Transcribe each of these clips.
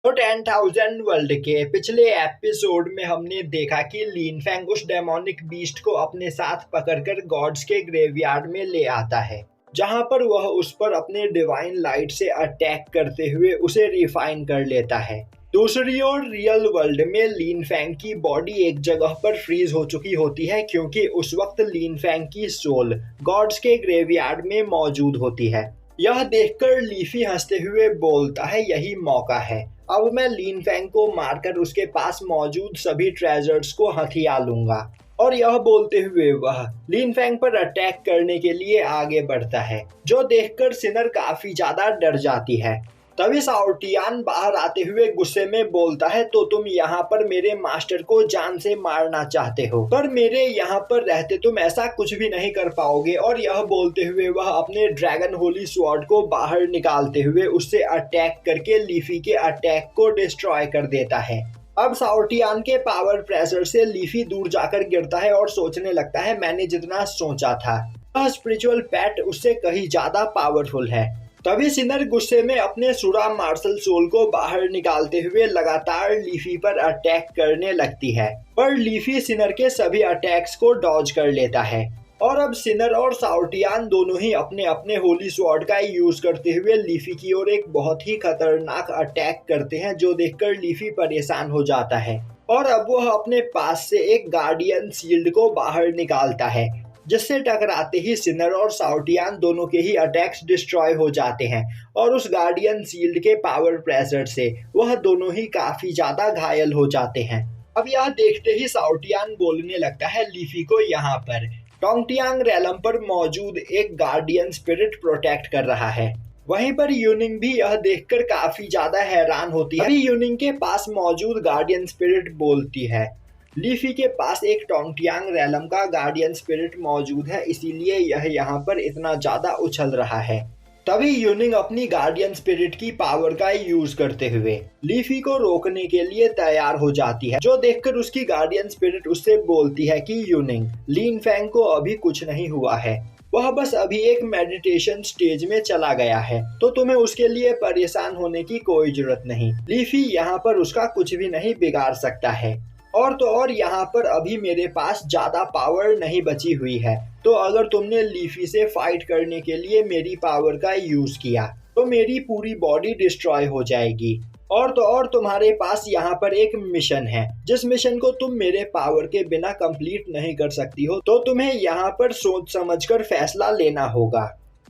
तो 10,000 वर्ल्ड के पिछले एपिसोड में हमने देखा कि लिन फैंग उस डेमोनिक बीस्ट को अपने साथ पकड़कर गॉड्स के ग्रेवयार्ड में ले आता है, जहां पर वह उस पर अपने डिवाइन लाइट से अटैक करते हुए उसे रिफाइन कर लेता है। दूसरी ओर रियल वर्ल्ड में लिन फैंग की बॉडी एक जगह पर फ्रीज हो चुकी होती है, क्योंकि उस वक्त लिन फैंग की सोल गॉड्स के ग्रेवयार्ड में मौजूद होती है। यह देखकर लीफी हंसते हुए बोलता है, यही मौका है, अब मैं लिन फैंग को मारकर उसके पास मौजूद सभी ट्रेजर्स को हथिया लूंगा। और यह बोलते हुए वह लिन फैंग पर अटैक करने के लिए आगे बढ़ता है, जो देखकर सिनर काफी ज्यादा डर जाती है। तभी साउटियान बाहर आते हुए गुस्से में बोलता है, तो तुम यहाँ पर मेरे मास्टर को जान से मारना चाहते हो, पर मेरे यहाँ पर रहते तुम ऐसा कुछ भी नहीं कर पाओगे। और यह बोलते हुए वह अपने ड्रैगन होली स्वॉर्ड को बाहर निकालते हुए उससे अटैक करके लीफी के अटैक को डिस्ट्रॉय कर देता है। अब साउटियान के पावर प्रेशर से लीफी दूर जाकर गिरता है और सोचने लगता है, मैंने जितना सोचा था वह स्पिरिचुअल पैट उससे कहीं ज्यादा पावरफुल है। तभी सिनर गुस्से में अपने सुरा मार्शल सोल को बाहर निकालते हुए लगातार लीफी पर अटैक करने लगती है, पर लीफी सिनर के सभी अटैक्स को डॉज कर लेता है। और अब सिनर और साउटियान दोनों ही अपने अपने होली स्वॉर्ड का यूज करते हुए लीफी की ओर एक बहुत ही खतरनाक अटैक करते हैं, जो देखकर लीफी परेशान हो जाता है। और अब वह अपने पास से एक गार्डियन शील्ड को बाहर निकालता है, जिससे टकराते ही सिनर और साउटियान दोनों के ही अटैक्स डिस्ट्रॉय हो जाते हैं। और उस गार्डियन शील्ड के पावर प्रेशर से वह दोनों ही काफी ज्यादा घायल हो जाते हैं। अब यह देखते ही साउटियान बोलने लगता है, लीफी को यहाँ पर टोंगटियांग रैलम पर मौजूद एक गार्डियन स्पिरिट प्रोटेक्ट कर रहा है। वहीं पर यूनिंग भी यह देखकर काफी ज्यादा हैरान होती है। अभी यूनिंग के पास मौजूद गार्डियन स्पिरिट बोलती है, लीफी के पास एक टोंगटियांग रैलम का गार्डियन स्पिरिट मौजूद है, इसीलिए यह यहाँ पर इतना ज्यादा उछल रहा है। तभी यूनिंग अपनी गार्डियन स्पिरिट की पावर का यूज करते हुए लीफी को रोकने के लिए तैयार हो जाती है, जो देखकर उसकी गार्डियन स्पिरिट उससे बोलती है कि यूनिंग, लिन फैंग को अभी कुछ नहीं हुआ है, वह बस अभी एक मेडिटेशन स्टेज में चला गया है, तो तुम्हें उसके लिए परेशान होने की कोई जरूरत नहीं। लीफी यहाँ पर उसका कुछ भी नहीं बिगाड़ सकता है। और तो और यहाँ पर अभी मेरे पास ज्यादा पावर नहीं बची हुई है, तो अगर तुमने लीफी से फाइट करने के लिए मेरी पावर का यूज किया तो मेरी पूरी बॉडी डिस्ट्रॉय हो जाएगी। और तो और तुम्हारे पास यहाँ पर एक मिशन है, जिस मिशन को तुम मेरे पावर के बिना कंप्लीट नहीं कर सकती हो, तो तुम्हें यहाँ पर सोच समझकर फैसला लेना होगा।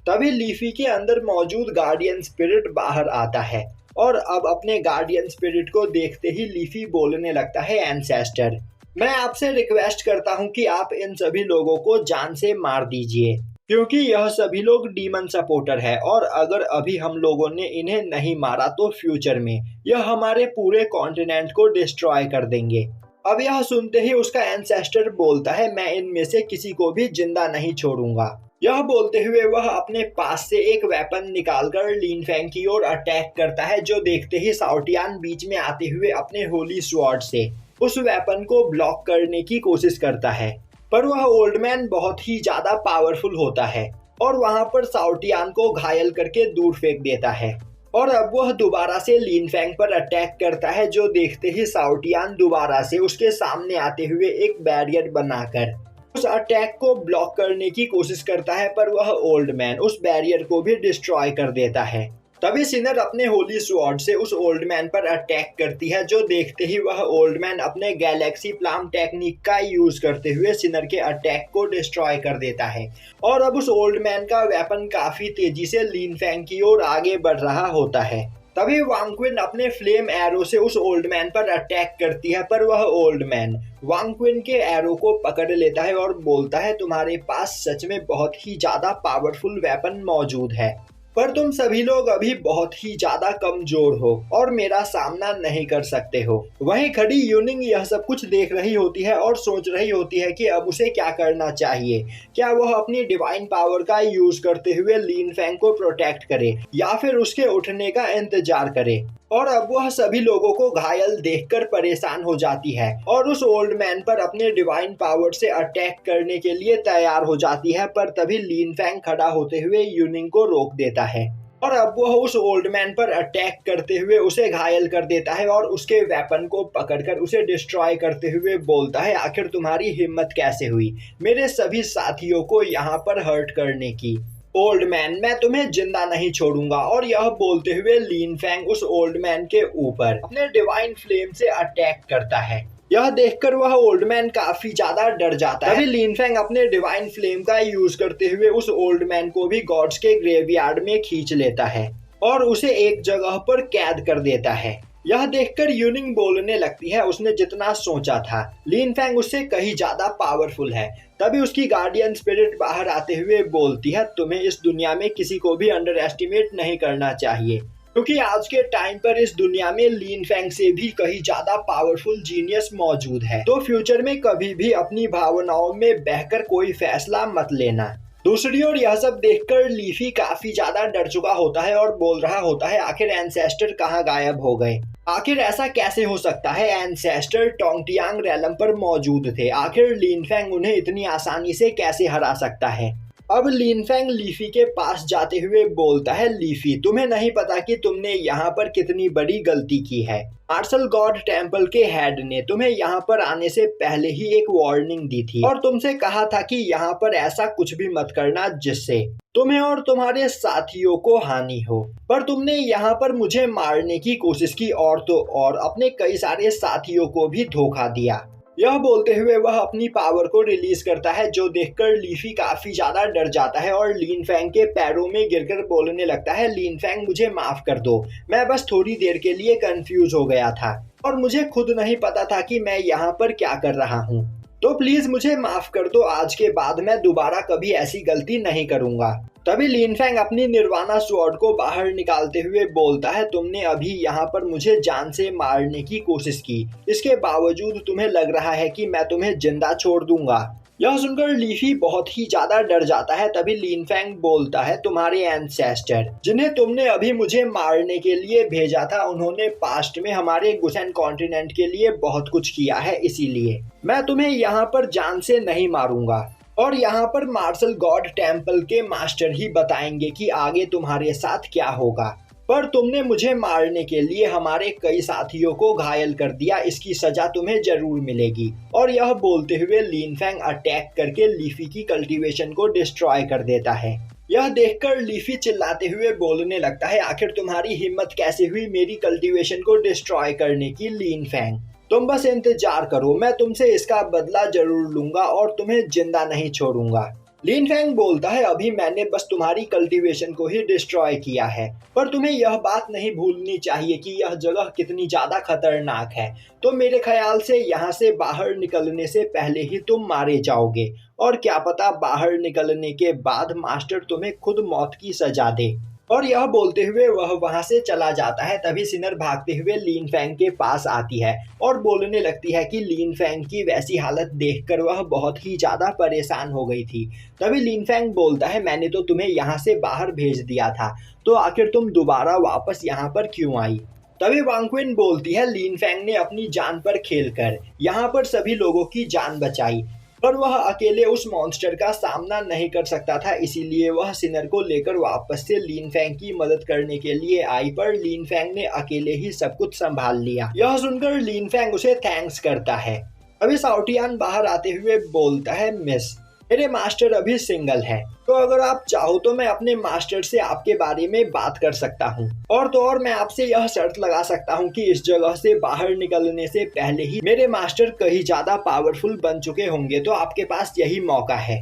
तभी लीफी के अंदर मौजूद गार्डियन स्पिरिट बाहर आता है, और अब अपने गार्डियन स्पिरिट को देखते ही लीफी बोलने लगता है, एंसेस्टर, मैं आपसे रिक्वेस्ट करता हूँ कि आप इन सभी लोगों को जान से मार दीजिए, क्योंकि यह सभी लोग डीमन सपोर्टर है, और अगर अभी हम लोगों ने इन्हें नहीं मारा तो फ्यूचर में यह हमारे पूरे कॉन्टिनेंट को डिस्ट्रॉय कर देंगे। अब यह सुनते ही उसका एंसेस्टर बोलता है, मैं इनमें से किसी को भी जिंदा नहीं छोड़ूंगा। यह बोलते हुए वह अपने पास से एक वेपन निकालकर लिन फैंग की ओर अटैक करता है, जो देखते ही साउटियान बीच में आते हुए अपने होली स्वॉर्ड से उस वेपन को ब्लॉक करने की कोशिश करता है, पर वह ओल्ड मैन बहुत ही ज्यादा पावरफुल होता है और वहां पर साउटियान को घायल करके दूर फेंक देता है। और अब वह दोबारा से लिन फैंग पर अटैक करता है, जो देखते ही साउटियान दोबारा से उसके सामने आते हुए एक बैरियर बनाकर उस अटैक को ब्लॉक करने की कोशिश करता है, पर वह ओल्ड मैन उस बैरियर को भी डिस्ट्रॉय कर देता है। तभी सिनर अपने होली स्वॉर्ड से उस ओल्ड मैन पर अटैक करती है, जो देखते ही वह ओल्ड मैन अपने गैलेक्सी प्लाम टेक्निक का यूज करते हुए सिनर के अटैक को डिस्ट्रॉय कर देता है। और अब उस ओल्ड मैन का वेपन काफी तेजी से लिन फैंग की ओर आगे बढ़ रहा होता है। तभी वांग क्विन अपने फ्लेम एरो से उस ओल्ड मैन पर अटैक करती है, पर वह ओल्ड मैन वांग क्विन के एरो को पकड़ लेता है और बोलता है, तुम्हारे पास सच में बहुत ही ज्यादा पावरफुल वेपन मौजूद है, पर तुम सभी लोग अभी बहुत ही ज्यादा कमजोर हो और मेरा सामना नहीं कर सकते हो। वहीं खड़ी यूनिंग यह सब कुछ देख रही होती है और सोच रही होती है कि अब उसे क्या करना चाहिए। क्या वह अपनी डिवाइन पावर का यूज करते हुए लिन फैंग को प्रोटेक्ट करे या फिर उसके उठने का इंतजार करे। और अब वह सभी लोगों को घायल देखकर परेशान हो जाती है और उस ओल्ड मैन पर अपने डिवाइन पावर से अटैक करने के लिए तैयार हो जाती है, पर तभी लिन फैंग खड़ा होते हुए यूनिंग को रोक देता है। और अब वह उस ओल्ड मैन पर अटैक करते हुए उसे घायल कर देता है और उसके वेपन को पकड़कर उसे डिस्ट्रॉय करते हुए बोलता है, आखिर तुम्हारी हिम्मत कैसे हुई मेरे सभी साथियों को यहाँ पर हर्ट करने की। ओल्ड मैन, मैं तुम्हें जिंदा नहीं छोड़ूंगा। और यह बोलते हुए लीन फैंग उस ओल्ड मैन के ऊपर अपने डिवाइन फ्लेम से अटैक करता है। यह देखकर वह ओल्ड मैन काफी ज्यादा डर जाता है। तभी लीन फैंग अपने डिवाइन फ्लेम का यूज करते हुए उस ओल्ड मैन को भी गॉड्स के ग्रेवयार्ड में खींच लेता है और उसे एक जगह पर कैद कर देता है। यह देखकर यूनिंग बोलने लगती है, उसने जितना सोचा था लीन फैंग उससे कहीं ज्यादा पावरफुल है। तभी उसकी गार्डियन स्पिरिट बाहर आते हुए बोलती है, तुम्हें इस दुनिया में किसी को भी अंडर एस्टिमेट नहीं करना चाहिए, क्योंकि आज के टाइम पर इस दुनिया में लीन फैंग से भी कहीं ज्यादा पावरफुल जीनियस मौजूद है। तो फ्यूचर में कभी भी अपनी भावनाओं में बहकर कोई फैसला मत लेना। दूसरी ओर यह सब देखकर लीफी काफी ज्यादा डर चुका होता है और बोल रहा होता है, आखिर एंसेस्टर कहाँ गायब हो गए? आखिर ऐसा कैसे हो सकता है? एंसेस्टर टोंगटियांग रेलम पर मौजूद थे, आखिर लीन फैंग उन्हें इतनी आसानी से कैसे हरा सकता है? अब लीन फैंग लीफी के पास जाते हुए बोलता है, लीफी तुम्हें नहीं पता कि तुमने यहाँ पर कितनी बड़ी गलती की है। मार्शल गॉड टेम्पल के हेड ने तुम्हें यहाँ पर आने से पहले ही एक वार्निंग दी थी और तुमसे कहा था कि यहाँ पर ऐसा कुछ भी मत करना जिससे तुम्हें और तुम्हारे साथियों को हानि हो। पर तुमने यहाँ पर मुझे मारने की कोशिश की और तो और अपने कई सारे साथियों को भी धोखा दिया। यह बोलते हुए वह अपनी पावर को रिलीज करता है, जो देखकर लीफी काफी ज्यादा डर जाता है और लीन फैंग के पैरों में गिरकर बोलने लगता है, लीन फैंग मुझे माफ कर दो, मैं बस थोड़ी देर के लिए कंफ्यूज हो गया था और मुझे खुद नहीं पता था कि मैं यहाँ पर क्या कर रहा हूँ, तो प्लीज मुझे माफ कर दो, आज के बाद मैं दोबारा कभी ऐसी गलती नहीं करूंगा। तभी लीन फैंग अपनी निर्वाणा स्वॉर्ड को बाहर निकालते हुए बोलता है, तुमने अभी यहाँ पर मुझे जान से मारने की कोशिश की, इसके बावजूद तुम्हें लग रहा है कि मैं तुम्हें जिंदा छोड़ दूंगा। यह सुनकर लीफी बहुत ही ज्यादा डर जाता है। तभी लीन फैंग बोलता है, तुम्हारे एंसेस्टर जिन्हें तुमने अभी मुझे मारने के लिए भेजा था, उन्होंने पास्ट में हमारे गुसेन कॉन्टिनेंट के लिए बहुत कुछ किया है, इसीलिए मैं तुम्हें यहाँ पर जान से नहीं मारूंगा और यहाँ पर मार्शल गॉड टेम्पल के मास्टर ही बताएंगे कि आगे तुम्हारे साथ क्या होगा। पर तुमने मुझे मारने के लिए हमारे कई साथियों को घायल कर दिया, इसकी सजा तुम्हें जरूर मिलेगी। और यह बोलते हुए लीन फैंग अटैक करके लीफी की कल्टीवेशन को डिस्ट्रॉय कर देता है। यह देखकर लीफी चिल्लाते हुए बोलने लगता है, आखिर तुम्हारी हिम्मत कैसे हुई मेरी कल्टीवेशन को डिस्ट्रॉय करने की लीन फैंग? तुम बस इंतजार करो, मैं तुमसे इसका बदला जरूर लूंगा और तुम्हें जिंदा नहीं छोड़ूंगा। लीन फैंग बोलता है, अभी मैंने बस तुम्हारी कल्टीवेशन को ही डिस्ट्रॉय किया है, पर तुम्हें यह बात नहीं भूलनी चाहिए कि यह जगह कितनी ज्यादा खतरनाक है, तो मेरे ख्याल से यहाँ से बाहर निकलने से पहले ही तुम मारे जाओगे और क्या पता बाहर निकलने के बाद मास्टर तुम्हें खुद मौत की सजा दे। और यह बोलते हुए वह वहां से चला जाता है। तभी सिनर भागते हुए लीन फैंग के पास आती है और बोलने लगती है कि लीन फैंग की वैसी हालत देखकर वह बहुत ही ज्यादा परेशान हो गई थी। तभी लीन फैंग बोलता है, मैंने तो तुम्हें यहाँ से बाहर भेज दिया था, तो आखिर तुम दोबारा वापस यहाँ पर क्यों आई? तभी वांग क्विन बोलती है, लीन फैंग ने अपनी जान पर खेलकर यहाँ पर सभी लोगों की जान बचाई, पर वह अकेले उस मॉन्स्टर का सामना नहीं कर सकता था, इसीलिए वह सिनर को लेकर वापस से लीन फैंग की मदद करने के लिए आई, पर लीन फैंग ने अकेले ही सब कुछ संभाल लिया। यह सुनकर लीन फैंग उसे थैंक्स करता है। अभी साउटियान बाहर आते हुए बोलता है, मिस मेरे मास्टर अभी सिंगल है, तो अगर आप चाहो तो मैं अपने मास्टर से आपके बारे में बात कर सकता हूँ और तो और मैं आपसे यह शर्त लगा सकता हूँ कि इस जगह से बाहर निकलने से पहले ही मेरे मास्टर कहीं ज्यादा पावरफुल बन चुके होंगे, तो आपके पास यही मौका है।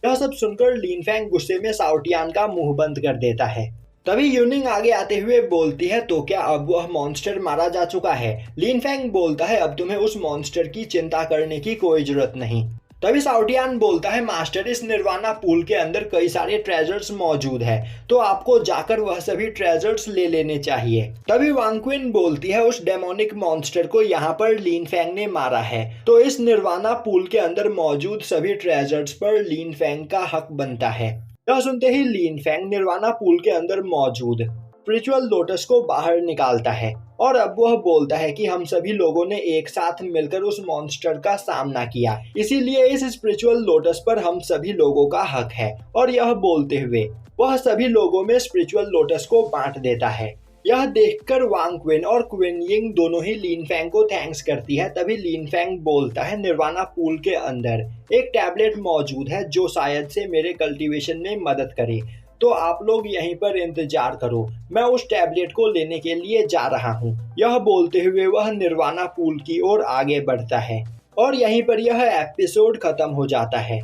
यह सब सुनकर लीन फैंग गुस्से में साउटियान का मुंह बंद कर देता है। तभी यूनिंग आगे आते हुए बोलती है, तो क्या अब वह मॉन्स्टर मारा जा चुका है? लीन फैंग बोलता है, अब तुम्हें उस मॉन्स्टर की चिंता करने की कोई जरूरत नहीं। तभी साउटियान बोलता है, मास्टर इस निर्वाणा पूल के अंदर कई सारे ट्रेजर्स मौजूद है, तो आपको जाकर वह सभी ट्रेजर्स ले लेने चाहिए। तभी वांग क्विन बोलती है, उस डेमोनिक मॉन्स्टर को यहाँ पर लीन फैंग ने मारा है, तो इस निर्वाणा पूल के अंदर मौजूद सभी ट्रेजर्स पर लीन फैंग का हक बनता है। यह सुनते ही लीन फैंग निर्वाणा पूल के अंदर मौजूद स्पिरिचुअल लोटस को बाहर निकालता है और अब वह बोलता है कि हम सभी लोगों ने एक साथ मिलकर उस मॉन्स्टर का सामना किया, इसीलिए इस स्पिरिचुअल लोटस पर हम सभी लोगों का हक है। और यह बोलते हुए वह सभी लोगों में स्पिरिचुअल लोटस को बांट देता है। यह देखकर वांग क्विन और क्विन यिंग दोनों ही लिन फैंग को थैंक्स करती है। तभी लिन फैंग बोलता है, निर्वाणा पूल के अंदर एक टैबलेट मौजूद है जो शायद से मेरे कल्टीवेशन में मदद करे, तो आप लोग यहीं पर इंतजार करो, मैं उस टैबलेट को लेने के लिए जा रहा हूँ। यह बोलते हुए वह निर्वाणा पूल की ओर आगे बढ़ता है और यहीं पर यह एपिसोड खत्म हो जाता है।